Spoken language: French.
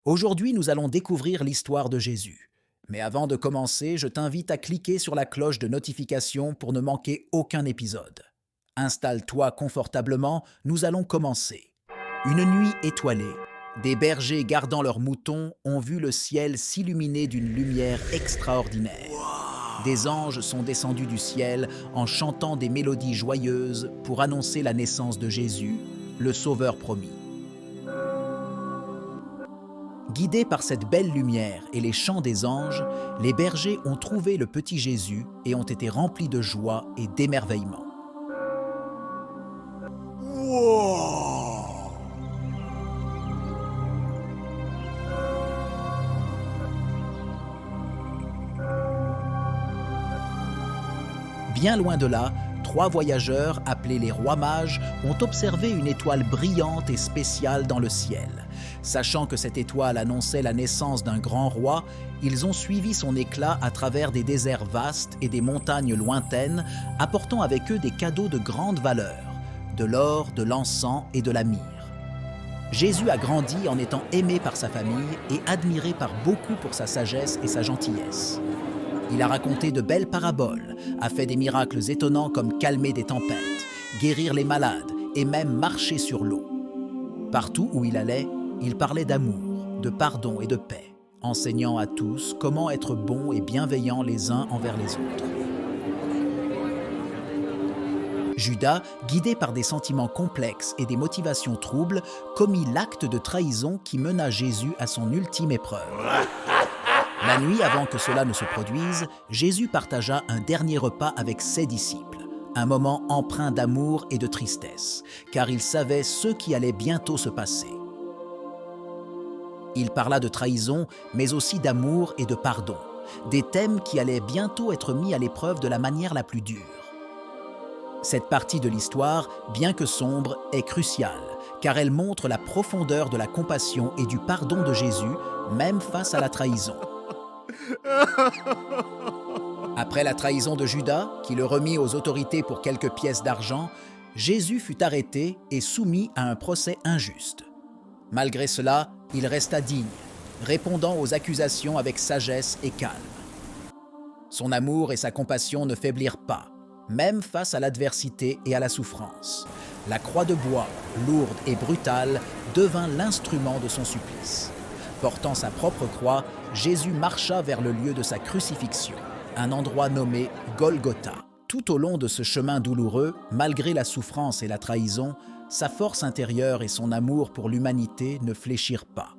Aujourd'hui, nous allons découvrir l'histoire de Jésus. Mais avant de commencer, je t'invite à cliquer sur la cloche de notification pour ne manquer aucun épisode. Installe-toi confortablement, nous allons commencer. Une nuit étoilée. Des bergers gardant leurs moutons ont vu le ciel s'illuminer d'une lumière extraordinaire. Des anges sont descendus du ciel en chantant des mélodies joyeuses pour annoncer la naissance de Jésus, le Sauveur promis. Guidés par cette belle lumière et les chants des anges, les bergers ont trouvé le petit Jésus et ont été remplis de joie et d'émerveillement. Wow! Bien loin de là, trois voyageurs, appelés les rois mages, ont observé une étoile brillante et spéciale dans le ciel. Sachant que cette étoile annonçait la naissance d'un grand roi, ils ont suivi son éclat à travers des déserts vastes et des montagnes lointaines, apportant avec eux des cadeaux de grande valeur, de l'or, de l'encens et de la myrrhe. Jésus a grandi en étant aimé par sa famille et admiré par beaucoup pour sa sagesse et sa gentillesse. Il a raconté de belles paraboles, a fait des miracles étonnants comme calmer des tempêtes, guérir les malades et même marcher sur l'eau. Partout où il allait, il parlait d'amour, de pardon et de paix, enseignant à tous comment être bons et bienveillants les uns envers les autres. Judas, guidé par des sentiments complexes et des motivations troubles, commit l'acte de trahison qui mena Jésus à son ultime épreuve. La nuit, avant que cela ne se produise, Jésus partagea un dernier repas avec ses disciples, un moment empreint d'amour et de tristesse, car il savait ce qui allait bientôt se passer. Il parla de trahison, mais aussi d'amour et de pardon, des thèmes qui allaient bientôt être mis à l'épreuve de la manière la plus dure. Cette partie de l'histoire, bien que sombre, est cruciale, car elle montre la profondeur de la compassion et du pardon de Jésus, même face à la trahison. Après la trahison de Judas, qui le remit aux autorités pour quelques pièces d'argent, Jésus fut arrêté et soumis à un procès injuste. Malgré cela, il resta digne, répondant aux accusations avec sagesse et calme. Son amour et sa compassion ne faiblirent pas, même face à l'adversité et à la souffrance. La croix de bois, lourde et brutale, devint l'instrument de son supplice. Portant sa propre croix, Jésus marcha vers le lieu de sa crucifixion, un endroit nommé Golgotha. Tout au long de ce chemin douloureux, malgré la souffrance et la trahison, sa force intérieure et son amour pour l'humanité ne fléchirent pas.